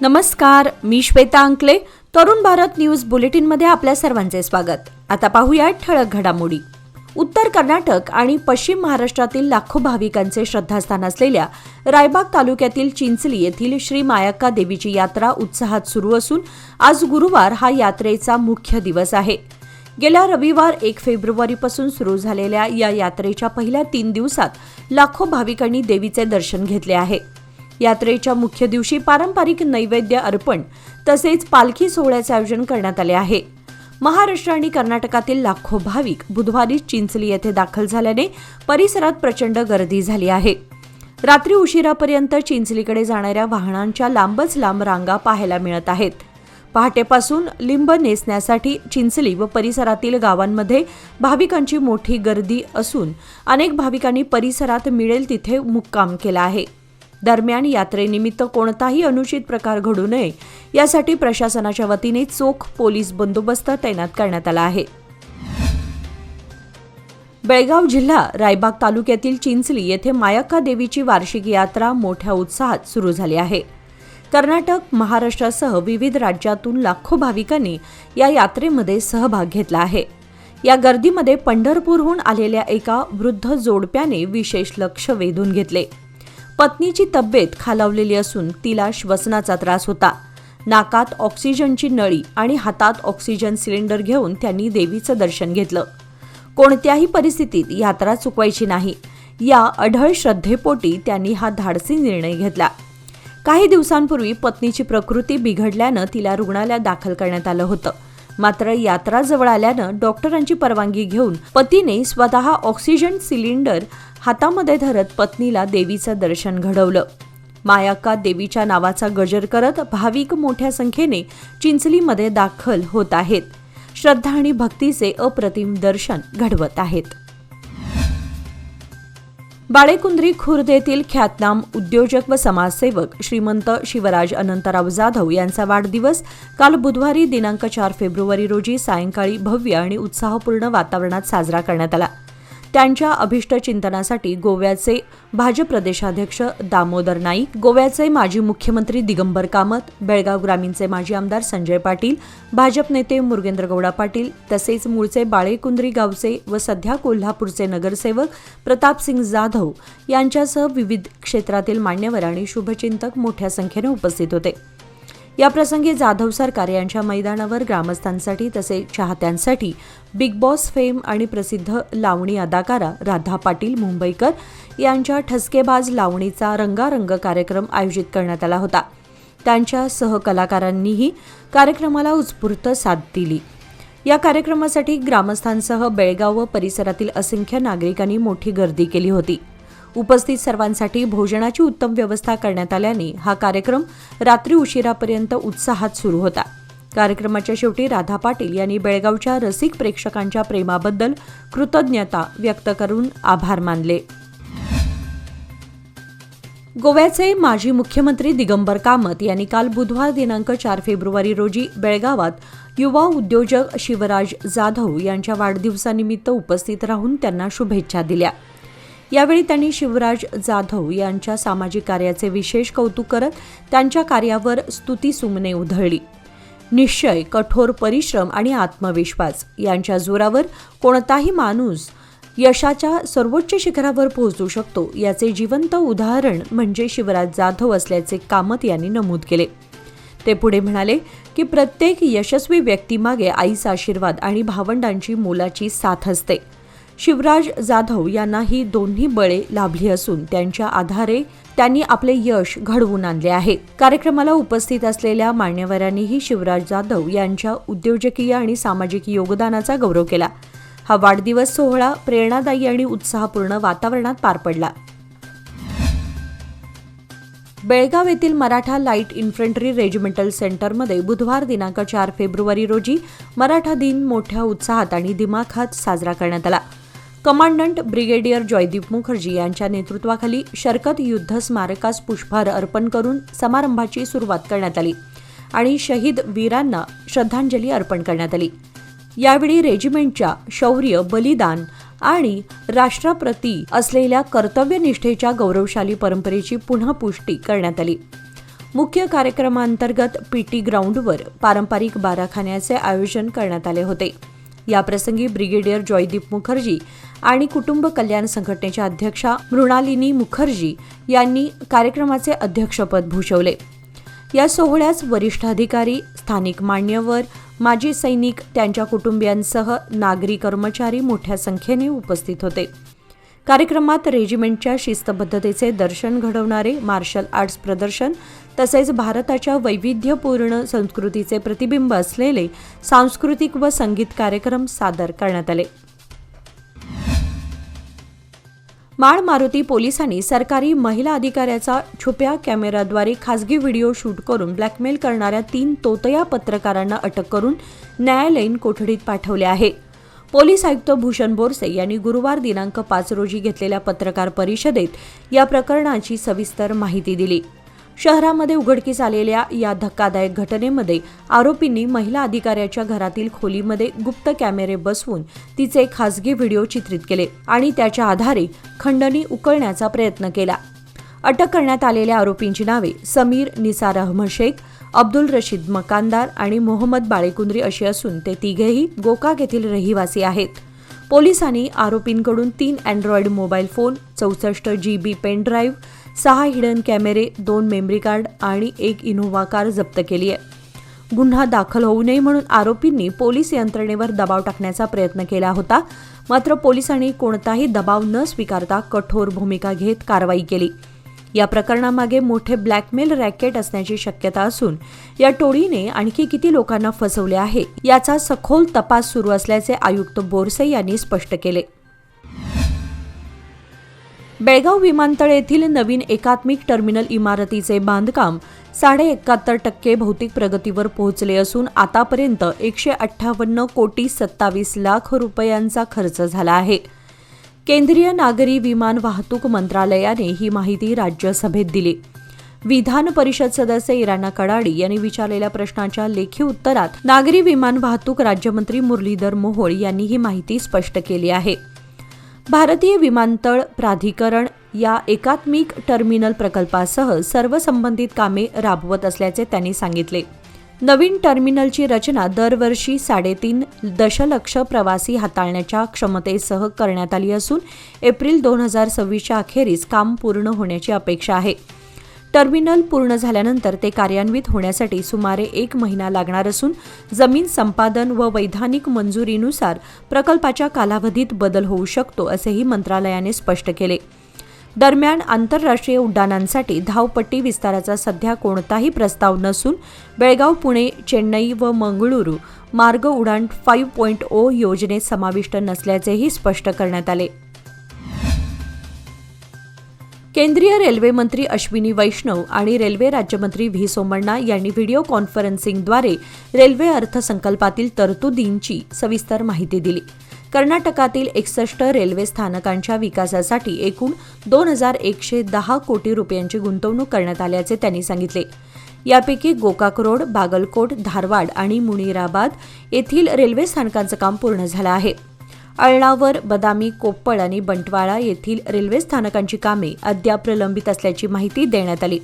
नमस्कार, मी श्वेता अंकले. तरुण भारत न्यूज बुलेटिनमध्ये आपल्या सर्वांचे स्वागत. आता पाहूया ठळक घडामोडी. उत्तर कर्नाटक आणि पश्चिम महाराष्ट्रातील लाखो भाविकांचे श्रद्धास्थान असलेल्या रायबाग तालुक्यातील चिंचली येथील श्री मायक्का देवीची यात्रा उत्साहात सुरू असून आज गुरुवार हा यात्रेचा मुख्य दिवस आहे. गेल्या रविवार 1 फेब्रुवारीपासून सुरू झालेल्या या यात्रेच्या पहिल्या 3 दिवसात लाखो भाविकांनी देवीचे दर्शन घेतले आहे. यात्रेच्या मुख्य दिवशी पारंपरिक नैवेद्य अर्पण तसेच पालखी सोहळ्याचे आयोजन करण्यात आले आहे. महाराष्ट्र आणि कर्नाटकातील लाखो भाविक बुधवारी चिंचली येथे दाखल झाल्याने परिसरात प्रचंड गर्दी झाली आहे. रात्री उशिरापर्यंत चिंचलीकडे जाणाऱ्या वाहनांच्या लांबच लांब रांगा पाहायला मिळत आहेत. पहाटेपासून लिंब नेसण्यासाठी चिंचली व परिसरातील गावांमध्ये भाविकांची मोठी गर्दी असून अनेक भाविकांनी परिसरात मिळेल तिथे मुक्काम केला आहे. दरम्यान यात्रेनिमित्त कोणताही अनुचित प्रकार घडू नये यासाठी प्रशासनाच्या वतीने चोख पोलीस बंदोबस्त तैनात करण्यात आला आहे. बेळगाव जिल्हा रायबाग तालुक्यातील चिंचली येथे मायक्का देवीची वार्षिक यात्रा मोठ्या उत्साहात सुरू झाली आहे. कर्नाटक, महाराष्ट्रासह विविध राज्यातून लाखो भाविकांनी या यात्रेमध्ये सहभाग घेतला आहे. या गर्दीमध्ये पंढरपूरहून आलेल्या एका वृद्ध जोडप्याने विशेष लक्ष वेधून घेतले. पत्नीची तब्येत खालावलेली असून तिला श्वसनाचा त्रास होता. नाकात ऑक्सिजनची नळी आणि हातात ऑक्सिजन सिलेंडर घेऊन त्यांनी देवीचं दर्शन घेतलं. कोणत्याही परिस्थितीत यात्रा चुकवायची नाही या अढळ श्रद्धेपोटी त्यांनी हा धाडसी निर्णय घेतला. काही दिवसांपूर्वी पत्नीची प्रकृती बिघडल्यानं तिला रुग्णालयात दाखल करण्यात आलं होतं. मात्र यात्रा जवळ आल्यानं डॉक्टरांची परवानगी घेऊन पतीने स्वतः ऑक्सिजन सिलेंडर हातामध्ये धरत पत्नीला देवीचं दर्शन घडवलं. मायक्का देवीच्या नावाचा गजर करत भाविक मोठ्या संख्येने चिंचलीमध्ये दाखल होत आहेत. श्रद्धा आणि भक्तीचे अप्रतिम दर्शन घडवत आहेत. बाळेकुंद्री खुर्द येथील ख्यातनाम उद्योजक व समाजसेवक श्रीमंत शिवराज अनंतराव जाधव यांचा वाढदिवस काल बुधवारी दिनांक 4 फेब्रुवारी रोजी सायंकाळी भव्य आणि उत्साहपूर्ण वातावरणात साजरा करण्यात आला. त्यांच्या अभिष्ट चिंतनासाठी गोव्याचे भाजप प्रदेशाध्यक्ष दामोदर नाईक, गोव्याचे माजी मुख्यमंत्री दिगंबर कामत, बेळगाव ग्रामीणचे माजी आमदार संजय पाटील, भाजप नेते मुरगेंद्र गौडा पाटील तसेच मूळचे बाळेकुंद्री गावचे व सध्या कोल्हापूरचे नगरसेवक प्रतापसिंग जाधव यांच्यासह विविध क्षेत्रातील मान्यवर आणि शुभचिंतक मोठ्या संख्येने उपस्थित होते. याप्रसंगी जाधव सरकार यांच्या मैदानावर ग्रामस्थांसाठी तसेच चाहत्यांसाठी बिग बॉस फेम आणि प्रसिद्ध लावणी अदाकारा राधा पाटील मुंबईकर यांच्या ठसकेबाज लावणीचा रंगारंग कार्यक्रम आयोजित करण्यात आला होता. त्यांच्या सहकलाकारांनीही कार्यक्रमाला उत्स्फूर्त साथ दिली. या कार्यक्रमासाठी ग्रामस्थांसह बेळगाव व परिसरातील असंख्य नागरिकांनी मोठी गर्दी केली होती. उपस्थित सर्वांसाठी भोजनाची उत्तम व्यवस्था करण्यात आल्याने हा कार्यक्रम रात्री उशिरापर्यंत उत्साहात सुरू होता. कार्यक्रमाच्या शेवटी राधा पाटील यांनी बेळगावच्या रसिक प्रेक्षकांच्या प्रेमाबद्दल कृतज्ञता व्यक्त करून आभार मानले. गोव्याचे माजी मुख्यमंत्री दिगंबर कामत यांनी काल बुधवार दिनांक 4 फेब्रुवारी रोजी बेळगावात युवा उद्योजक शिवराज जाधव यांच्या वाढदिवसानिमित्त उपस्थित राहून त्यांना शुभेच्छा दिल्या. यावेळी त्यांनी शिवराज जाधव यांच्या सामाजिक कार्याचे विशेष कौतुक करत त्यांच्या कार्यावर स्तुतिसुमने उधळली. निश्चय, कठोर परिश्रम आणि आत्मविश्वास यांच्या जोरावर कोणताही माणूस यशाच्या सर्वोच्च शिखरावर पोहोचू शकतो याचे जिवंत उदाहरण म्हणजे शिवराज जाधव असल्याचे कामत यांनी नमूद केले. ते पुढे म्हणाले की प्रत्येक यशस्वी व्यक्तीमागे आईचा आशीर्वाद आणि भावंडांची मोलाची साथ असते. शिवराज जाधव यांना ही दोन्ही बळे लाभली असून त्यांच्या आधारे त्यांनी आपले यश घडवून आणले आहे. कार्यक्रमाला उपस्थित असलेल्या मान्यवरांनीही शिवराज जाधव यांच्या उद्योजकीय आणि सामाजिक योगदानाचा गौरव केला. हा वाढदिवस सोहळा प्रेरणादायी आणि उत्साहपूर्ण वातावरणात पार पडला. बेळगाव येथील मराठा लाईट इन्फंट्री रेजिमेंटल सेंटरमध्ये बुधवार दिनांक 4 फेब्रुवारी रोजी मराठा दिन मोठ्या उत्साहात आणि दिमाखात साजरा करण्यात आला. कमांडंट ब्रिगेडियर जयदीप मुखर्जी यांच्या नेतृत्वाखाली शरकत युद्ध स्मारकास पुष्पहार अर्पण करून समारंभाची सुरुवात करण्यात आली आणि शहीद वीरांना श्रद्धांजली अर्पण करण्यात आली. यावेळी रेजिमेंटच्या शौर्य, बलिदान आणि राष्ट्राप्रती असलेल्या कर्तव्यनिष्ठेच्या गौरवशाली परंपरेची पुनःपुष्टी करण्यात आली. मुख्य कार्यक्रमांतर्गत पीटी ग्राउंडवर पारंपरिक बाराखान्याचे आयोजन करण्यात आले होते. याप्रसंगी ब्रिगेडियर जॉयदीप मुखर्जी आणि कुटुंब कल्याण संघटनेच्या अध्यक्षा मृणालिनी मुखर्जी यांनी कार्यक्रमाचे अध्यक्षपद भूषवले. या सोहळ्यास वरिष्ठ अधिकारी, स्थानिक मान्यवर, माजी सैनिक, त्यांच्या कुटुंबियांसह नागरी कर्मचारी मोठ्या संख्येने उपस्थित होते. कार्यक्रमात रेजिमेंटच्या शिस्तबद्धतेचे दर्शन घडवणारे मार्शल आर्ट्स प्रदर्शन तसेच भारताच्या वैविध्यपूर्ण संस्कृतीचे प्रतिबिंब असलेले सांस्कृतिक व संगीत कार्यक्रम सादर करण्यात आले. माळ मारुती पोलिसांनी सरकारी महिला अधिकाऱ्याचा छुप्या कॅमेराद्वारे खासगी व्हिडिओ शूट करून ब्लॅकमेल करणाऱ्या 3 तोतया पत्रकारांना अटक करून न्यायालयीन कोठडीत पाठवले आहे. पोलीस आयुक्त भूषण बोरसे यांनी गुरुवार दिनांक 5 रोजी घेतलेल्या पत्रकार परिषदेत या प्रकरणाची सविस्तर माहिती दिली. शहरामध्ये उघडकीस आलेल्या या धक्कादायक घटनेमध्ये आरोपींनी महिला अधिकाऱ्याच्या घरातील खोलीमध्ये गुप्त कॅमेरे बसवून तिचे खासगी व्हिडिओ चित्रित केले आणि त्याच्या आधारे खंडणी उकळण्याचा प्रयत्न केला. अटक करण्यात आलेल्या आरोपींची नावे समीर निसार अहमद शेख, अब्दुल रशीद मकानदार आणि मोहम्मद बाळेकुंद्री अशी असून ते तिघेही गोकाक येथील रहिवासी आहेत. पोलिसांनी आरोपींकडून 3 Android mobile phone, 64 GB pen drive, 6 hidden कॅमेरे, 2 मेमरी कार्ड आणि 1 इनोव्हा कार जप्त केली आहे. गुन्हा दाखल होऊ नये म्हणून आरोपींनी पोलीस यंत्रणेवर दबाव टाकण्याचा प्रयत्न केला होता. मात्र पोलिसांनी कोणताही दबाव न स्वीकारता कठोर भूमिका घेत कारवाई केली. या प्रकरणामागे मोठे ब्लॅकमेल रॅकेट असण्याची शक्यता असून या टोळीने आणखी किती लोकांना फसवले आहे याचा सखोल तपास सुरू असल्याचे आयुक्त बोरसे यांनी स्पष्ट केले. बेळगाव विमानतळ येथील नवीन एकात्मिक टर्मिनल इमारतीचे बांधकाम 71% भौतिक प्रगतीवर पोहोचले असून आतापर्यंत 158 कोटी 27 लाख रुपयांचा खर्च झाला आहे. केंद्रीय नागरी विमान वाहतूक मंत्रालयाने ही माहिती राज्यसभेत दिली. विधान परिषद सदस्य इराणा कडाडी यांनी विचारलेल्या प्रश्नाच्या लेखी उत्तरात नागरी विमान वाहतूक राज्यमंत्री मुरलीधर मोहोळ यांनी ही माहिती स्पष्ट केली आहे. भारतीय विमानतळ प्राधिकरण या एकात्मिक टर्मिनल प्रकल्पासह सर्व संबंधित कामे राबवत असल्याचे त्यांनी सांगितले. नवीन टर्मिनलची रचना दरवर्षी 3.5 दशलक्ष प्रवासी हाताळण्याच्या क्षमतेसह करण्यात आली असून एप्रिल 2026च्या अखेरीस काम पूर्ण होण्याची अपेक्षा आहे. टर्मिनल पूर्ण झाल्यानंतर ते कार्यान्वित होण्यासाठी सुमारे 1 महिना लागणार असून जमीन संपादन व वैधानिक मंजुरीनुसार प्रकल्पाच्या कालावधीत बदल होऊ शकतो असेही मंत्रालयाने स्पष्ट केले. दरम्यान आंतरराष्ट्रीय उड्डाणांसाठी धावपट्टी विस्ताराचा सध्या कोणताही प्रस्ताव नसून बेळगाव, पुणे, चेन्नई व मंगळुरू मार्ग उडाण 5.0 योजनेत समाविष्ट नसल्याचेही स्पष्ट करण्यात आले. केंद्रीय रेल्वे मंत्री अश्विनी वैष्णव आणि रेल्वे राज्यमंत्री व्ही सोमण्णा यांनी व्हिडिओ कॉन्फरन्सिंगद्वारे रेल्वे अर्थसंकल्पातील तरतुदींची सविस्तर माहिती दिली. कर्नाटकातील 61 रेल्वे स्थानकांच्या विकासासाठी एकूण 2110 कोटी रुपयांची गुंतवणूक करण्यात आल्याचे त्यांनी सांगितले. यापैकी गोकाक रोड, बागलकोट, धारवाड आणि मुनिराबाद येथील रेल्वे स्थानकांचं काम पूर्ण झालं आहे. अळणावर, बदामी, कोप्पळ आणि बंटवाळा येथील रेल्वे स्थानकांची कामे अद्याप प्रलंबित असल्याची माहिती देण्यात आली.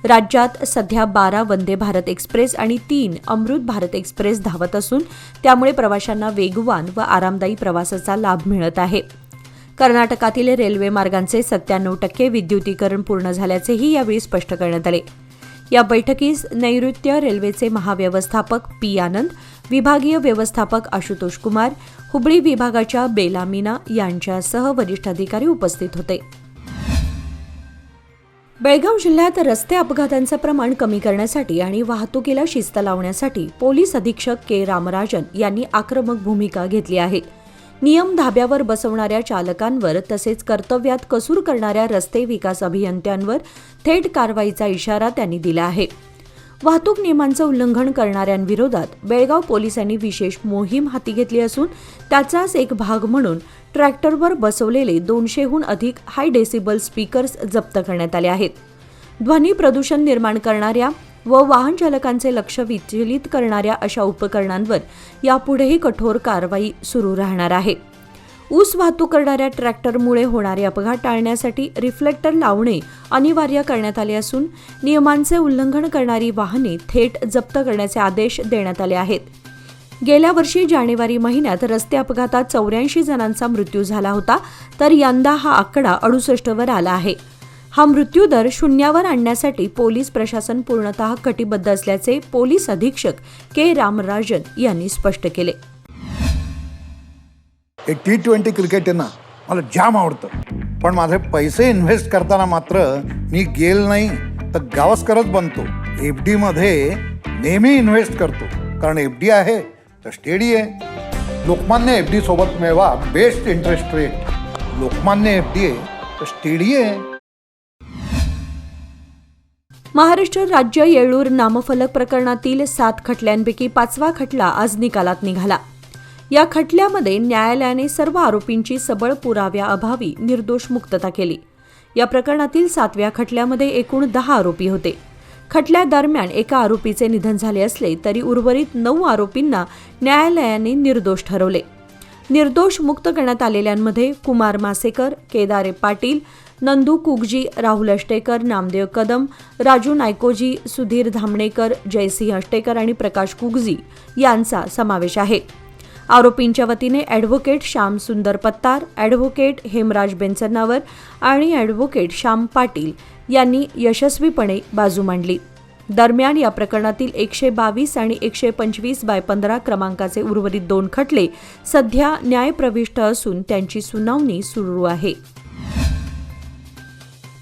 राज्यात सध्या 12 वंदे भारत एक्सप्रेस आणि 3 अमृत भारत एक्सप्रेस धावत असून त्यामुळे प्रवाशांना वेगवान व आरामदायी प्रवासाचा लाभ मिळत आहे. कर्नाटकातील रेल्वे मार्गांचे 97% विद्युतीकरण पूर्ण झाल्याचेही यावेळी स्पष्ट करण्यात आले. या बैठकीस नैऋत्य रेल्वेचे महाव्यवस्थापक पी. आनंद, विभागीय व्यवस्थापक आशुतोष कुमार, हुबळी विभागाच्या बेला मीना यांच्यासह वरिष्ठ अधिकारी उपस्थित होते. बेळगाव जिल्ह्यात रस्ते अपघातांचं प्रमाण कमी करण्यासाठी आणि वाहतुकीला शिस्त लावण्यासाठी पोलीस अधीक्षक के. रामराजन यांनी आक्रमक भूमिका घेतली आहे. नियम धाब्यावर बसवणाऱ्या चालकांवर तसेच कर्तव्यात कसूर करणाऱ्या रस्ते विकास अभियंत्यांवर थेट कारवाईचा इशारा त्यांनी दिला आहे. वाहतूक नियमांचं उल्लंघन करणाऱ्यांविरोधात बेळगाव पोलिसांनी विशेष मोहीम हाती घेतली असून त्याचाच एक भाग म्हणून ट्रॅक्टरवर बसवलेले 200हून अधिक हाय डेसिबल स्पीकर्स जप्त करण्यात आले आहेत. ध्वनी प्रदूषण निर्माण करणाऱ्या व वाहन चालकांचे लक्ष विचलित करणाऱ्या अशा उपकरणांवर यापुढेही कठोर कारवाई सुरू राहणार आहे. ऊस वाहतूक करणाऱ्या ट्रॅक्टरमुळे होणारे अपघात टाळण्यासाठी रिफ्लेक्टर लावणे अनिवार्य करण्यात आले असून नियमांचे उल्लंघन करणारी वाहने थेट जप्त करण्याचे आदेश देण्यात आले आहेत. गेल्या वर्षी जानेवारी महिन्यात रस्ते अपघातात 84 जणांचा मृत्यू झाला होता, तर यंदा हा आकडा 68 वर आला आहे. हा मृत्यूदर शून्यावर आणण्यासाठी पोलीस प्रशासन पूर्णतः कटिबद्ध असल्याचे पोलीस अधीक्षक के. रामराजन यांनी स्पष्ट केले. T20 क्रिकेट आहे ना, मला जाम आवडतं, पण माझे पैसे इन्व्हेस्ट करताना मात्र मी गेल नाही तर गावस्करच बनतो. FD मध्ये नेहमी इन्व्हेस्ट करतो, कारण FD आहे तर स्टेडी आहे. लोकमान्य FD सोबत मिळवा best interest rate. Lokmanya FD आहे तर स्टेडी आहे. महाराष्ट्र राज्य येळ्ळूर नामफलक प्रकरणातील 7 खटल्यांपैकी 5वा खटला आज निकालात निघाला. या खटल्यामध्ये न्यायालयाने सर्व आरोपींची सबळ पुराव्याअभावी निर्दोष मुक्तता केली. या प्रकरणातील 7व्या खटल्यामध्ये एकूण 10 आरोपी होते. खटल्यादरम्यान एका आरोपीचे निधन झाले असले तरी उर्वरित 9 आरोपींना न्यायालयाने निर्दोष ठरवले. निर्दोष मुक्त करण्यात आलेल्यांमध्ये कुमार मासेकर, केदारे पाटील, नंदू कुगजी, राहुल अष्टेकर, नामदेव कदम, राजू नायकोजी, सुधीर धामणेकर, जयसिंह अष्टेकर आणि प्रकाश कुगजी यांचा समावेश आहे. आरोपींच्या वतीने ॲडव्होकेट श्याम सुंदर पत्तार, ॲडव्होकेट हेमराज बेनसनावर आणि ॲडव्होकेट श्याम पाटील यांनी यशस्वीपणे बाजू मांडली. दरम्यान या प्रकरणातील 122 आणि 125/15 क्रमांकाचे उर्वरित 2 खटले सध्या न्यायप्रविष्ट असून त्यांची सुनावणी सुरू आहे.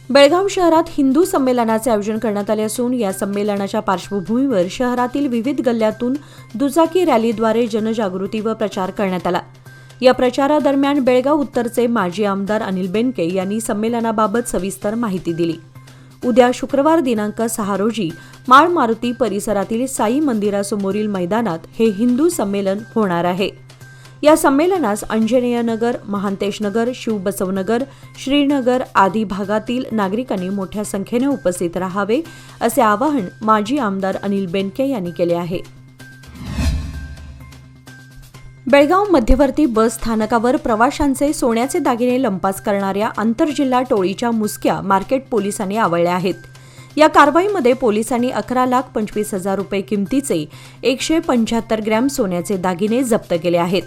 बेळगाव शहरात हिंदू संमेलनाचे आयोजन करण्यात आले असून या संमेलनाच्या पार्श्वभूमीवर शहरातील विविध गल्ल्यातून दुचाकी रॅलीद्वारे जनजागृती व प्रचार करण्यात आला. या प्रचारादरम्यान बेळगाव उत्तरचे माजी आमदार अनिल बेनके यांनी संमेलनाबाबत सविस्तर माहिती दिली. उद्या शुक्रवार दिनांक 6 रोजी माळ मारुती परिसरातील साई मंदिरासमोरील मैदानात हे हिंदू संमेलन होणार आहे. या संमेलनास अंजनेयनगर, महांतेशनगर, शिवबसवनगर, श्रीनगर आदी भागातील नागरिकांनी मोठ्या संख्येने उपस्थित राहावे असे आवाहन माजी आमदार अनिल बेनके यांनी केले आहे. बेळगाव मध्यवर्ती बस स्थानकावर प्रवाशांचे सोन्याचे दागिने लंपास करणाऱ्या आंतरजिल्हा टोळीच्या मुसक्या मार्केट पोलिसांनी आवळल्या आहेत. या कारवाईमध्ये पोलिसांनी 11,25,000 रुपये किमतीचे 175 ग्रॅम सोन्याचे दागिने जप्त केले आहेत.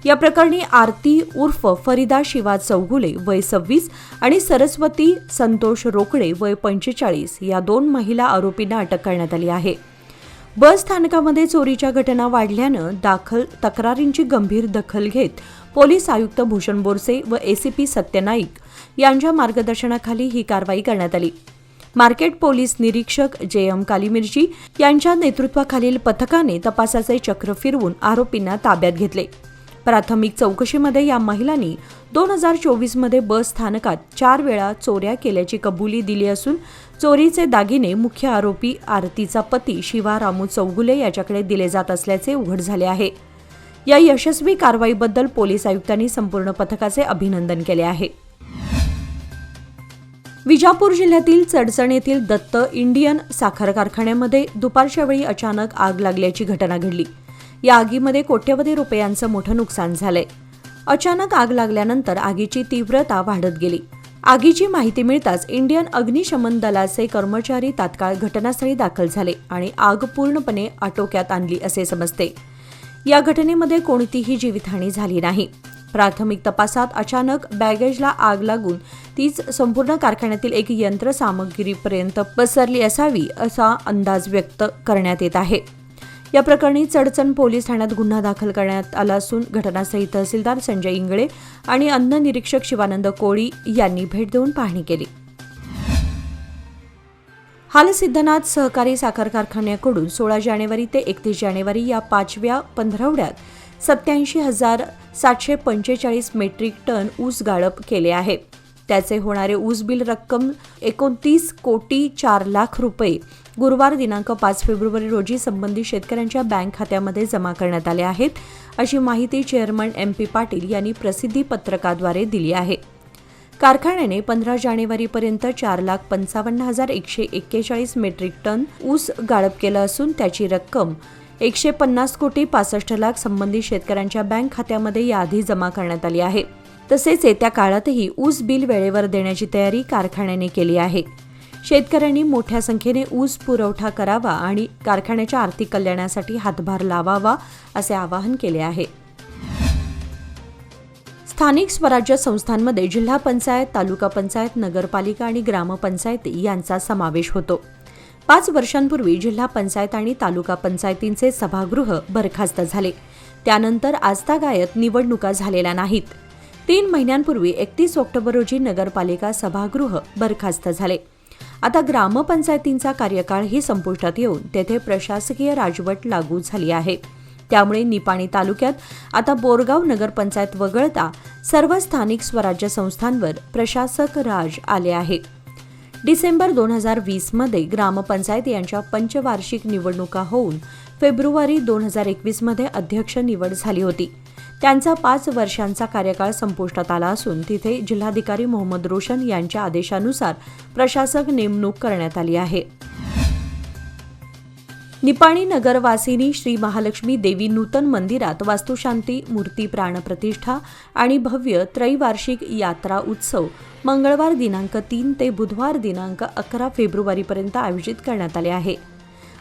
या प्रकरणी आरती उर्फ फरीदा शिवा चौगुले वय 26 आणि सरस्वती संतोष रोकडे वय 45 या 2 महिला आरोपींना अटक करण्यात आली आहे. बस स्थानकामध्ये चोरीच्या घटना वाढल्यानं तक्रारींची गंभीर दखल घेत पोलीस आयुक्त भूषण बोरसे व ACP सत्य नाईक यांच्या मार्गदर्शनाखाली ही कारवाई करण्यात आली. मार्केट पोलीस निरीक्षक JM कालीमिर्ची यांच्या नेतृत्वाखालील पथकाने तपासाचे चक्र फिरवून आरोपींना ताब्यात घेतले. प्राथमिक चौकशीमध्ये या महिलांनी 2024 मध्ये बस स्थानकात 4 वेळा चोऱ्या केल्याची कबुली दिली असून चोरीचे दागिने मुख्य आरोपी आरतीचा पती शिवा रामू चौगुले याच्याकडे दिले जात असल्याचे उघड झाले आहे. या यशस्वी कारवाईबद्दल पोलीस आयुक्तांनी संपूर्ण पथकाचे अभिनंदन केले आहे. विजापूर जिल्ह्यातील चडचण येथील दत्त इंडियन साखर कारखान्यामध्ये दुपारच्या वेळी अचानक आग लागल्याची घटना घडली. या आगीमध्ये कोट्यवधी रुपयांचं मोठं नुकसान झालंय. अचानक आग लागल्यानंतर आगीची तीव्रता वाढत गेली. आगीची माहिती मिळताच इंडियन अग्निशमन दलाचे कर्मचारी तात्काळ घटनास्थळी दाखल झाले आणि आग पूर्णपणे आटोक्यात आणली असे समजते. या घटनेमध्ये कोणतीही जीवितहानी झाली नाही. प्राथमिक तपासात अचानक बॅगेजला आग लागून तीच संपूर्ण कारखान्यातील एक यंत्रसामग्रीपर्यंत पसरली असावी असा अंदाज व्यक्त करण्यात येत आहे. या प्रकरणी चडचण पोलीस ठाण्यात गुन्हा दाखल करण्यात आला असून घटनास्थळी तहसीलदार संजय इंगळे आणि अन्न निरीक्षक शिवानंद कोळी यांनी भेट देऊन पाहणी केली. हालसिद्धनाथ सहकारी साखर कारखान्याकडून 16 जानेवारी ते 31 जानेवारी या 5व्या पंधरवड्यात 87,745 मेट्रिक टन ऊस गाळप केले आहे. त्याचे होणारे ऊस बिल रक्कम 29,04,00,000 रुपये गुरुवार दिनांक 5 फेब्रुवारी रोजी संबंधित शेतकऱ्यांच्या बँक खात्यामध्ये जमा करण्यात आले आहेत, अशी माहिती चेअरमन MP पाटील यांनी प्रसिद्धी पत्रकाद्वारे दिली आहे. कारखान्याने 15 जानेवारीपर्यंत 4,55,141 मेट्रिक टन ऊस गाळप केलं असून त्याची रक्कम 150,65,00,000 संबंधित शेतकऱ्यांच्या बँक खात्यामध्ये याआधी जमा करण्यात आली आहे. तसेच येत्या काळातही ऊस बिल वेळेवर देण्याची तयारी कारखान्याने केली आहे. शेतकऱ्यांनी मोठ्या संख्येने ऊस पुरवठा करावा आणि कारखान्याच्या आर्थिक कल्याणासाठी हातभार लावावा असे आवाहन केले आहे. स्थानिक स्वराज्य संस्थांमध्ये जिल्हा पंचायत, तालुका पंचायत, नगरपालिका आणि ग्रामपंचायती यांचा समावेश होतो. 5 वर्षांपूर्वी जिल्हा पंचायत आणि तालुका पंचायतींचे सभागृह बरखास्त झाले. त्यानंतर आजतागायत निवडणुका झालेल्या नाहीत. 3 महिन्यांपूर्वी 31 ऑक्टोबर रोजी नगरपालिका सभागृह बरखास्त झाले. आता ग्रामपंचायतींचा कार्यकाळही संपुष्टात येऊन तेथे प्रशासकीय राजवट लागू झाली आहे. त्यामुळे निपाणी तालुक्यात आता बोरगाव नगरपंचायत वगळता सर्व स्थानिक स्वराज्य संस्थांवर प्रशासक राज आले आहे. डिसेंबर 2020 मध्ये ग्रामपंचायत यांच्या पंचवार्षिक निवडणुका होऊन फेब्रुवारी 2021 मध्ये अध्यक्ष निवड झाली होती. त्यांचा 5 वर्षांचा कार्यकाळ संपुष्टात आला असून तिथे जिल्हाधिकारी मोहम्मद रोशन यांच्या आदेशानुसार प्रशासक नेमणूक करण्यात आली आहे. निपाणी नगरवासिनी श्री महालक्ष्मी देवी नूतन मंदिरात वास्तुशांती, मूर्ती प्राणप्रतिष्ठा आणि भव्य त्रैवार्षिक यात्रा उत्सव मंगळवार दिनांक 3 ते बुधवार दिनांक 11 फेब्रुवारीपर्यंत आयोजित करण्यात आले आहे.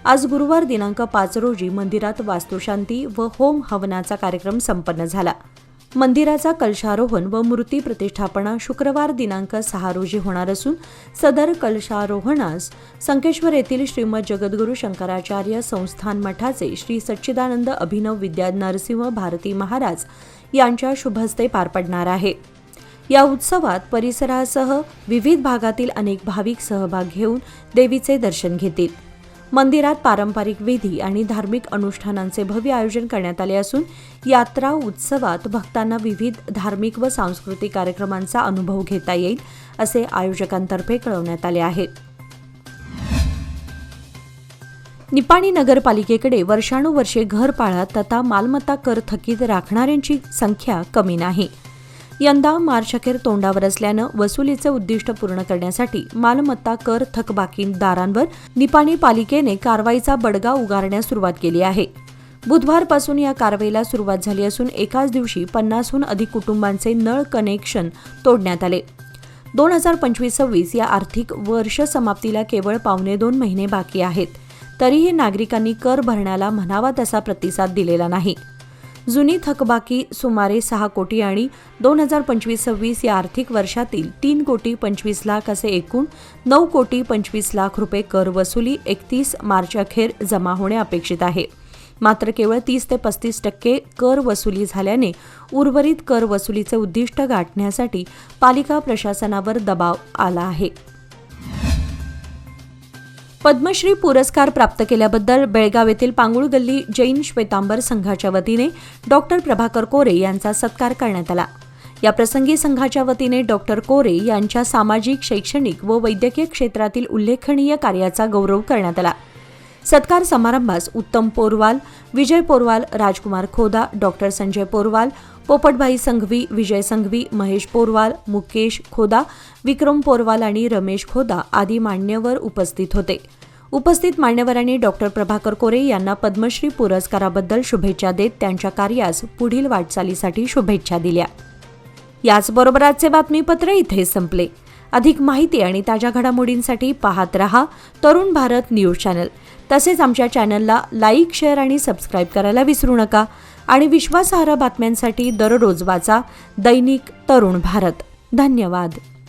आज गुरुवार दिनांक 5 रोजी मंदिरात वास्तुशांती व होम हवनाचा कार्यक्रम संपन्न झाला. मंदिराचा कलशारोहण व मूर्ती प्रतिष्ठापना शुक्रवार दिनांक 6 रोजी होणार असून सदर कलशारोहणास संकेश्वर येथील श्रीमद जगद्गुरू शंकराचार्य संस्थान मठाचे श्री सच्चिदानंद अभिनव विद्या नरसिंह भारती महाराज यांच्या शुभहस्ते पार पडणार आहे. या उत्सवात परिसरासह विविध भागातील अनेक भाविक सहभाग घेऊन देवीचे दर्शन घेतील. मंदिरात पारंपरिक विधी आणि धार्मिक अनुष्ठानांचे भव्य आयोजन करण्यात आले असून यात्रा उत्सवात भक्तांना विविध धार्मिक व सांस्कृतिक कार्यक्रमांचा अनुभव घेता येईल असे आयोजकांतर्फे कळवण्यात आले आहे. निपाणी नगरपालिकेकडे वर्षानुवर्षे घरपाळा तथा मालमत्ता कर थकीत राखणाऱ्यांची संख्या कमी नाही. यंदा मार्च अखेर तोंडावर असल्यानं वसुलीचे उद्दिष्ट पूर्ण करण्यासाठी मालमत्ता कर थकबाकीदारांवर निपाणी पालिकेने कारवाईचा बडगा उगारण्यास सुरुवात केली आहे. बुधवारपासून या कारवाईला सुरुवात झाली असून एकाच दिवशी 50हून अधिक कुटुंबांचे नळ कनेक्शन तोडण्यात आले. 2025-26 या आर्थिक वर्ष समाप्तीला केवळ 2.25 महिने बाकी आहेत. तरीही नागरिकांनी कर भरण्याला म्हणावा तसा प्रतिसाद दिलेला नाही. जुनी थकबाकी सुमारे 6 कोटी आणि 2025-26 या आर्थिक वर्षातील 3 कोटी 25 लाख असे एकूण 9 कोटी 25 लाख रुपये कर वसुली 31 मार्च अखेर जमा होणे अपेक्षित आहे. मात्र केवळ 30 ते 35% कर वसुली झाल्याने उर्वरित कर वसुलीचे उद्दिष्ट गाठण्यासाठी पालिका प्रशासनावर दबाव आला आहे. पद्मश्री पुरस्कार प्राप्त केल्याबद्दल बेळगाव येथील पांगुळ गल्ली जैन श्वेतांबर संघाच्या वतीने डॉक्टर प्रभाकर कोरे यांचा सत्कार करण्यात आला. या प्रसंगी संघाच्या वतीने डॉक्टर कोरे यांच्या सामाजिक, शैक्षणिक व वैद्यकीय क्षेत्रातील उल्लेखनीय कार्याचा गौरव करण्यात आला. सत्कार समारंभास उत्तम पोरवाल, विजय पोरवाल, राजकुमार खोदा, डॉक्टर संजय पोरवाल, पोपटभाई संघवी, विजय संघवी, महेश पोरवाल, मुकेश खोदा, विक्रम पोरवाल आणि रमेश खोदा आदी मान्यवर उपस्थित होते. उपस्थित मान्यवरांनी डॉक्टर प्रभाकर कोरे यांना पद्मश्री पुरस्काराबद्दल शुभेच्छा देत त्यांच्या कार्यास पुढील वाटचालीसाठी शुभेच्छा दिल्या. याचबरोबर आजचे बातमीपत्र इथे संपले. अधिक माहिती आणि ताज्या घडामोडींसाठी पाहत रहा तरुण भारत न्यूज चॅनल. तसेच आमच्या चॅनलला लाईक, शेअर आणि सबस्क्राईब करायला विसरू नका. आणि विश्वासार्ह बातम्यांसाठी दररोज वाचा दैनिक तरुण भारत. धन्यवाद.